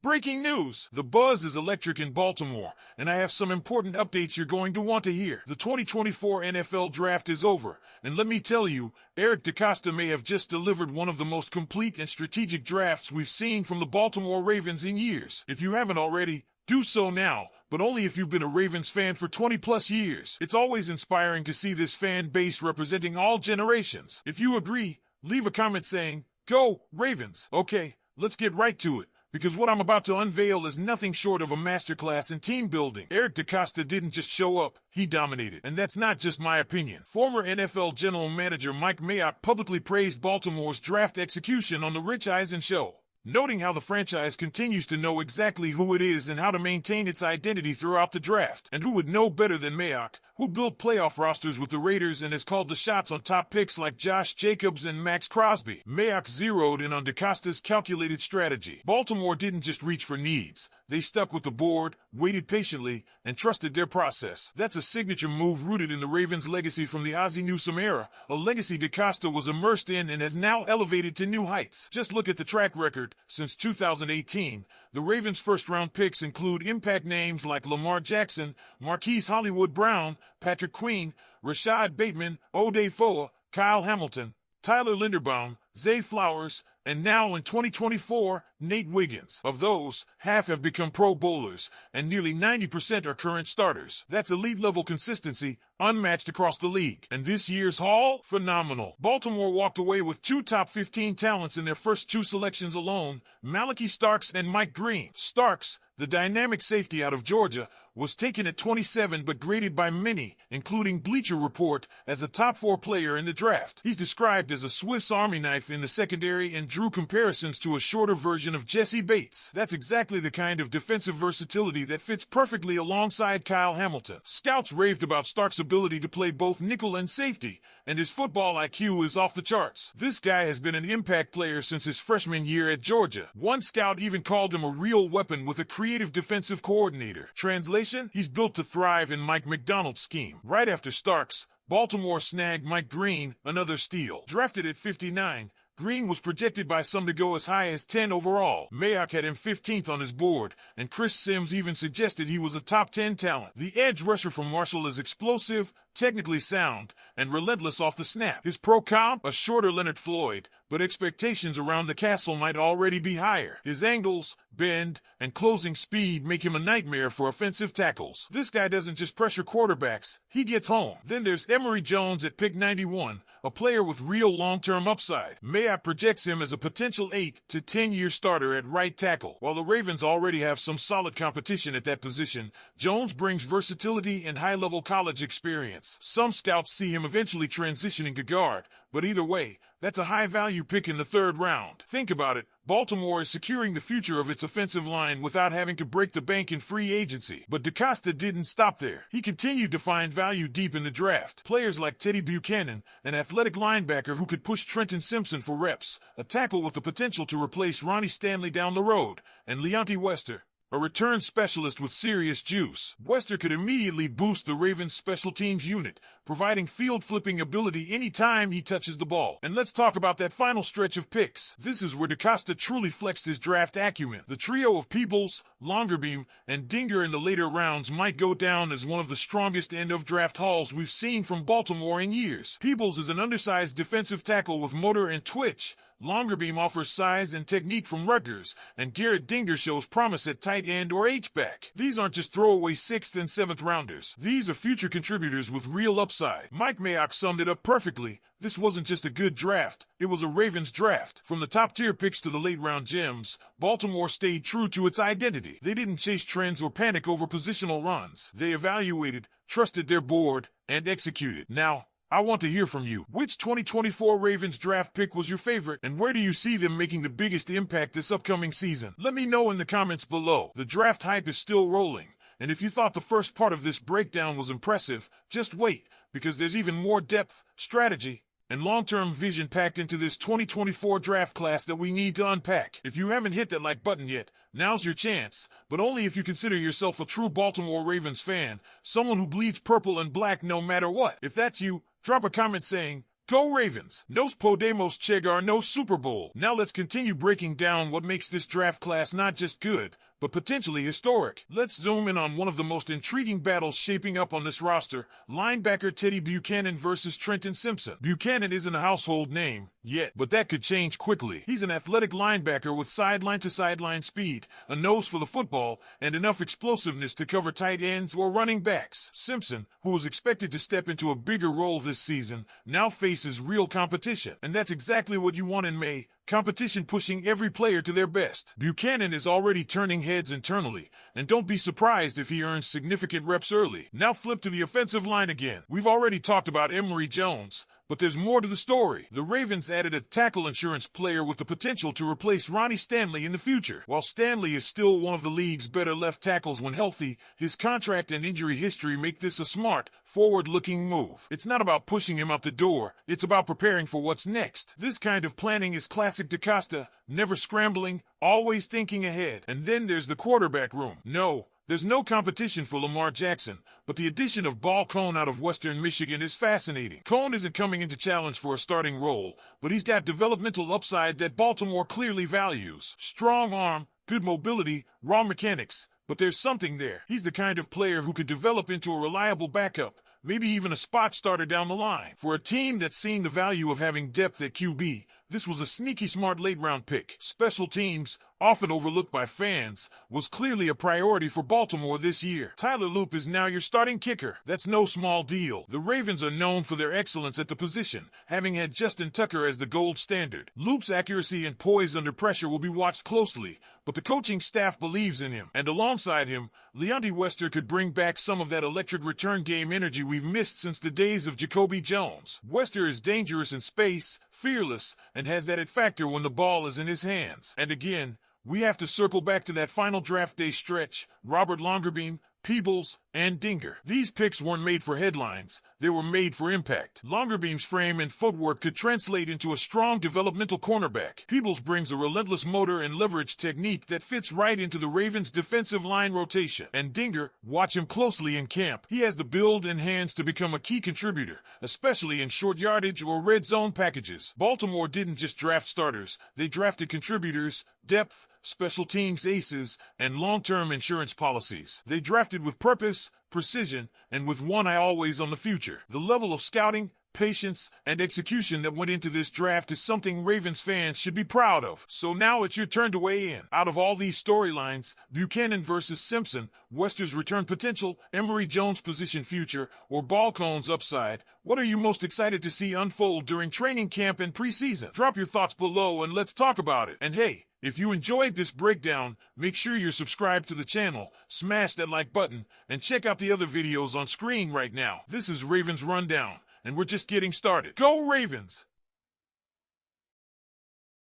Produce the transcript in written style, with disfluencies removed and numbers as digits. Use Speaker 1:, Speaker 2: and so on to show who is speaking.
Speaker 1: Breaking news! The buzz is electric in Baltimore, and I have some important updates you're going to want to hear. The 2024 NFL Draft is over, and let me tell you, Eric DeCosta may have just delivered one of the most complete and strategic drafts we've seen from the Baltimore Ravens in years. If you haven't already, do so now, but only if you've been a Ravens fan for 20-plus years. It's always inspiring to see this fan base representing all generations. If you agree, leave a comment saying, "Go, Ravens!" Okay, let's get right to it, because what I'm about to unveil is nothing short of a masterclass in team building. Eric DeCosta didn't just show up, he dominated. And that's not just my opinion. Former NFL General Manager Mayock publicly praised Baltimore's draft execution on The Rich Eisen Show, noting how the franchise continues to know exactly who it is and how to maintain its identity throughout the draft. And who would know better than Mayock, who built playoff rosters with the Raiders and has called the shots on top picks like Josh Jacobs and Max Crosby. Mayock zeroed in on DeCosta's calculated strategy. Baltimore didn't just reach for needs. They stuck with the board, waited patiently, and trusted their process. That's a signature move rooted in the Ravens' legacy from the Ozzie Newsome era, a legacy DeCosta was immersed in and has now elevated to new heights. Just look at the track record. Since 2018, the Ravens' first-round picks include impact names like Lamar Jackson, Marquise Hollywood Brown, Patrick Queen, Rashad Bateman, Oday Foa, Kyle Hamilton, Tyler Linderbaum, Zay Flowers, and now in 2024, Nate Wiggins. Of those, half have become Pro Bowlers, and nearly 90% are current starters. That's elite-level consistency, unmatched across the league. And this year's haul? Phenomenal. Baltimore walked away with two top 15 talents in their first two selections alone, Malachi Starks and Mike Green. Starks, the dynamic safety out of Georgia, was taken at 27 but graded by many, including Bleacher Report, as a top 4 player in the draft. He's described as a Swiss Army knife in the secondary and drew comparisons to a shorter version of Jesse Bates. That's exactly the kind of defensive versatility that fits perfectly alongside Kyle Hamilton. Scouts raved about Starks' ability to play both nickel and safety, and his football IQ is off the charts. This guy has been an impact player since his freshman year at Georgia. One scout even called him a real weapon with a creative defensive coordinator. Translation? He's built to thrive in Mike Macdonald's scheme. Right after Starks, Baltimore snagged Mike Green, another steal. Drafted at 59, Green was projected by some to go as high as 10 overall. Mayock had him 15th on his board, and Chris Sims even suggested he was a top 10 talent. The edge rusher from Marshall is explosive, technically sound, and relentless off the snap. His pro comp? A shorter Leonard Floyd, but expectations around the castle might already be higher. His angles, bend, and closing speed make him a nightmare for offensive tackles. This guy doesn't just pressure quarterbacks, he gets home. Then there's Emory Jones at pick 91, a player with real long-term upside. Mayock projects him as a potential 8 to 10-year starter at right tackle. While the Ravens already have some solid competition at that position, Jones brings versatility and high-level college experience. Some scouts see him eventually transitioning to guard, but either way, that's a high-value pick in the 3rd round. Think about it. Baltimore is securing the future of its offensive line without having to break the bank in free agency. But DeCosta didn't stop there. He continued to find value deep in the draft. Players like Teddy Buchanan, an athletic linebacker who could push Trenton Simpson for reps, a tackle with the potential to replace Ronnie Stanley down the road, and Leonte Wester, a return specialist with serious juice. Wester could immediately boost the Ravens' special teams unit, providing field-flipping ability anytime he touches the ball. And let's talk about that final stretch of picks. This is where DeCosta truly flexed his draft acumen. The trio of Peebles, Longerbeam, and Dinger in the later rounds might go down as one of the strongest end-of-draft hauls we've seen from Baltimore in years. Peebles is an undersized defensive tackle with motor and twitch. Longerbeam offers size and technique from Rutgers, and Garrett Dinger shows promise at tight end or H-back. These aren't just throwaway 6th and 7th rounders. These are future contributors with real upside. Mike Mayock summed it up perfectly. This wasn't just a good draft, it was a Ravens draft. From the top-tier picks to the late-round gems, Baltimore stayed true to its identity. They didn't chase trends or panic over positional runs. They evaluated, trusted their board, and executed. Now, I want to hear from you. Which 2024 Ravens draft pick was your favorite, and where do you see them making the biggest impact this upcoming season? Let me know in the comments below. The draft hype is still rolling, and if you thought the first part of this breakdown was impressive, just wait, because there's even more depth, strategy, and long-term vision packed into this 2024 draft class that we need to unpack. If you haven't hit that like button yet, now's your chance, but only if you consider yourself a true Baltimore Ravens fan, someone who bleeds purple and black no matter what. If that's you, drop a comment saying, Go Ravens! Nos podemos chegar no Super Bowl. Now let's continue breaking down what makes this draft class not just good, but potentially historic. Let's zoom in on one of the most intriguing battles shaping up on this roster, linebacker Teddy Buchanan versus Trenton Simpson. Buchanan isn't a household name yet, but that could change quickly. He's an athletic linebacker with sideline-to-sideline speed, a nose for the football, and enough explosiveness to cover tight ends or running backs. Simpson, who was expected to step into a bigger role this season, now faces real competition. And that's exactly what you want in May. Competition pushing every player to their best. Buchanan is already turning heads internally, and don't be surprised if he earns significant reps early. Now flip to the offensive line again. We've already talked about Emory Jones, but there's more to the story. The Ravens added a tackle insurance player with the potential to replace Ronnie Stanley in the future. While Stanley is still one of the league's better left tackles when healthy, his contract and injury history make this a smart, forward-looking move. It's not about pushing him out the door, it's about preparing for what's next. This kind of planning is classic DeCosta, never scrambling, always thinking ahead. And then there's the quarterback room. No, there's no competition for Lamar Jackson, but the addition of Ball Cone out of Western Michigan is fascinating. Cone isn't coming into challenge for a starting role, but he's got developmental upside that Baltimore clearly values. Strong arm, good mobility, raw mechanics, but there's something there. He's the kind of player who could develop into a reliable backup, maybe even a spot starter down the line. For a team that's seen the value of having depth at QB, this was a sneaky smart late-round pick. Special teams, often overlooked by fans, was clearly a priority for Baltimore this year. Tyler Loop is now your starting kicker. That's no small deal. The Ravens are known for their excellence at the position, having had Justin Tucker as the gold standard. Loop's accuracy and poise under pressure will be watched closely, but the coaching staff believes in him. And alongside him, Leonte Wester could bring back some of that electric return game energy we've missed since the days of Jacoby Jones. Wester is dangerous in space, fearless, and has that it factor when the ball is in his hands. And again, we have to circle back to that final draft day stretch. Robert Longerbeam, Peebles, and Dinger. These picks weren't made for headlines, they were made for impact. Longerbeam's frame and footwork could translate into a strong developmental cornerback. Peebles brings a relentless motor and leverage technique that fits right into the Ravens' defensive line rotation. And Dinger, watch him closely in camp. He has the build and hands to become a key contributor, especially in short yardage or red zone packages. Baltimore didn't just draft starters, they drafted contributors, depth, special teams aces, and long-term insurance policies. They drafted with purpose, precision, and with one eye always on the future. The level of scouting, patience, and execution that went into this draft is something Ravens fans should be proud of. So now it's your turn to weigh in. Out of all these storylines, Buchanan versus Simpson, Wester's return potential, Emory Jones' position future, or Ball Cone's upside, what are you most excited to see unfold during training camp and preseason? Drop your thoughts below and let's talk about it. And hey, if you enjoyed this breakdown, make sure you're subscribed to the channel, smash that like button, and check out the other videos on screen right now. This is Ravens Rundown, and we're just getting started. Go Ravens!